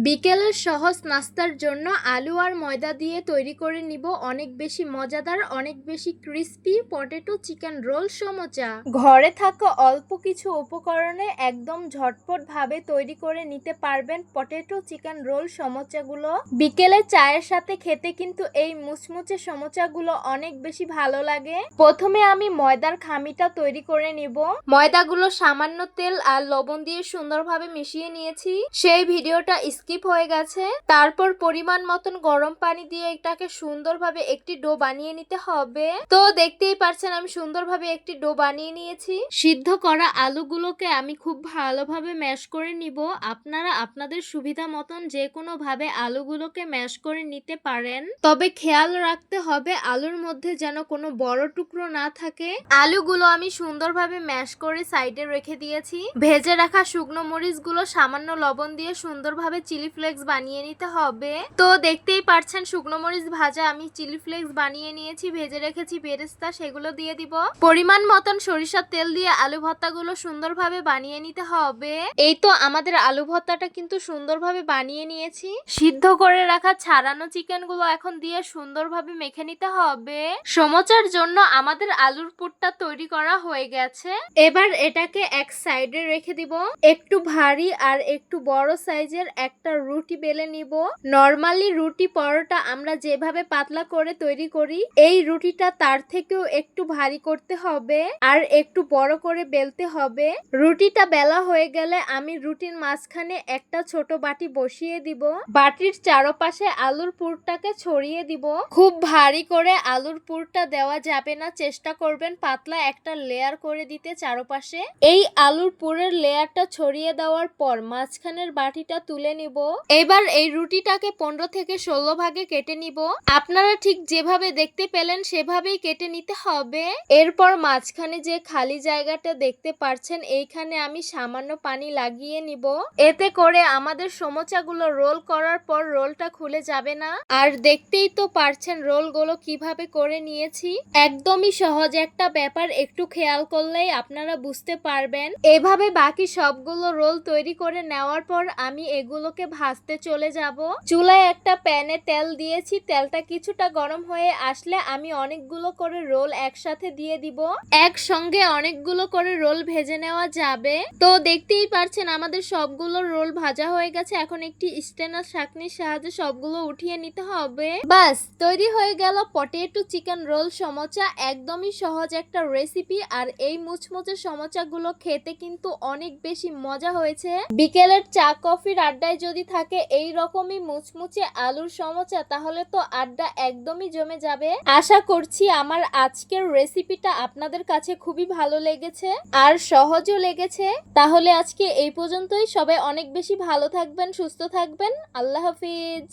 বিকেলের সহজ নাস্তার জন্য আলু আর ময়দা দিয়ে তৈরি করে নিব অনেক বেশি মজাদার, অনেক বেশি crispy potato chicken roll samosa. ঘরে থাকা অল্প কিছু উপকরণে একদম ঝটপট ভাবে তৈরি করে নিতে পারবেন পটেটো চিকেন রোল সমোচাগুলো। বিকেলে চায়ের সাথে খেতে কিন্তু এই মুচমুচে সমোচাগুলো অনেক বেশি ভালো লাগে। প্রথমে আমি ময়দার খামিটা তৈরি করে নিব। ময়দাগুলো সামান্য তেল আর লবণ দিয়ে সুন্দরভাবে মিশিয়ে নিয়েছি। সেই ভিডিওটা স্কিপ হয়ে গেছে। তারপর পরিমাণ মতন গরম পানি দিয়ে এটাকে সুন্দরভাবে একটি ডো বানিয়ে নিতে হবে। তো দেখতেই পাচ্ছেন আমি সুন্দরভাবে একটি ডো বানিয়ে নিয়েছি। সিদ্ধ করা আলুগুলোকে আমি খুব ভালোভাবে ম্যাশ করে নিব। আপনারা আপনাদের সুবিধা মতন যে কোনো ভাবে আলুগুলোকে ম্যাশ করে নিতে পারেন, তবে খেয়াল রাখতে হবে আলুর মধ্যে যেন কোনো বড় টুকরো না থাকে। আলুগুলো আমি সুন্দরভাবে ম্যাশ করে সাইডে রেখে দিয়েছি। ভেজে রাখা শুকনো মরিচগুলো সামান্য লবণ দিয়ে সুন্দরভাবে চিলি ফ্লেক্স বানিয়ে নিতে হবে। তো দেখতেই পাচ্ছেন শুকনো মরিচ ভাজা আমি চিলি ফ্লেক্স বানিয়ে নিয়েছি। ভেজে রেখেছি বেরেস্তা, সেগুলো দিয়ে দিব। পরিমাণ মতন সরিষার তেল দিয়ে আলু ভর্তাগুলো সুন্দরভাবে বানিয়ে নিতে হবে। এই তো আমাদের আলু ভর্তাটা কিন্তু সুন্দরভাবে বানিয়ে নিয়েছি। সিদ্ধ করে রাখা ছাড়ানো চিকেন গুলো এখন দিয়ে সুন্দরভাবে মেখে নিতে হবে। সমোচার জন্য আমাদের আলুর পুরটা তৈরি করা হয়ে গেছে। এবার এটাকে এক সাইডে রেখে দিব। একটু ভারী আর একটু বড় সাইজের একটা রুটি বেলে নিব। নরমালি রুটি পরোটা আমরা যেভাবে পাতলা করে তৈরি করি, এই রুটিটা তার থেকেও একটু ভারী করতে হবে আর একটু বড় করে বেলতে হবে। রুটিটা বেলা হয়ে গেলে আমি রুটির মাঝখানে একটা ছোট বাটি বসিয়ে দিব। বাটির চারপাশে আলুর পুরটাকে ছড়িয়ে দিব। খুব ভারী করে আলুর পুরটা দেওয়া যাবে না, চেষ্টা করবেন পাতলা একটা লেয়ার করে দিতে চারপাশে। এই আলুর পুরের লেয়ারটা ছড়িয়ে দেওয়ার পর মাঝখানের বাটিটা তুলে নিব। এবার এই রুটিটাকে 15 থেকে 16 ভাগে কেটে নিব। আপনারা ঠিক যেভাবে দেখতে পেলেন সেভাবেই কেটে নিতে হবে। এরপর মাঝখানে যে খালি জায়গাটা দেখতে পাচ্ছেন, এইখানে আমি সামান্য পানি লাগিয়ে নিব। এতে করে আমাদের সমোচাগুলো রোল করার পর রোলটা খুলে যাবে না। আর দেখতেই তো পারছেন রোলগুলো কিভাবে করে নিয়েছি। একদমই সহজ একটা ব্যাপার, একটু খেয়াল করলেই আপনারা বুঝতে পারবেন। এভাবে বাকি সবগুলো রোল তৈরি করে নেওয়ার পর আমি এগুলোকে ভাজতে চলে যাব। চুলায় একটা প্যানে তেল দিয়েছি। তেলটা কিছুটা গরম হয়ে আসলে আমি অনেকগুলো করে রোল একসাথে দিয়ে দিব। একসঙ্গে অনেকগুলো করে রোল ভেজে নেওয়া যাবে। তো দেখতেই পারছেন আমাদের সবগুলো রোল ভাজা হয়ে গেছে। এখন একটি স্টেনার ছাঁকনির সাহায্যে সবগুলো উঠিয়ে নিতে হবে। বাস তৈরি হয়ে গেল পটেটো চিকেন রোল সমোচা। একদমই সহজ একটা রেসিপি। আর এই মুচমুচে সমোচাগুলো খেতে কিন্তু অনেক বেশি মজা হয়েছে। বিকেলের চা কফির আড্ডায় যদি থাকে এই রকমই মুচমুচে আলুর সমোচা, তাহলে তো আড্ডা একদমই জমে যাবে। আশা করছি আমার আজকের রেসিপিটা আপনাদের কাছে খুবই ভালো লেগেছে আর সহজও লেগেছে। তাহলে আজকে এই পর্যন্তই। সবাই অনেক বেশি ভালো থাকবেন, সুস্থ থাকবেন। আল্লাহ হাফিজ।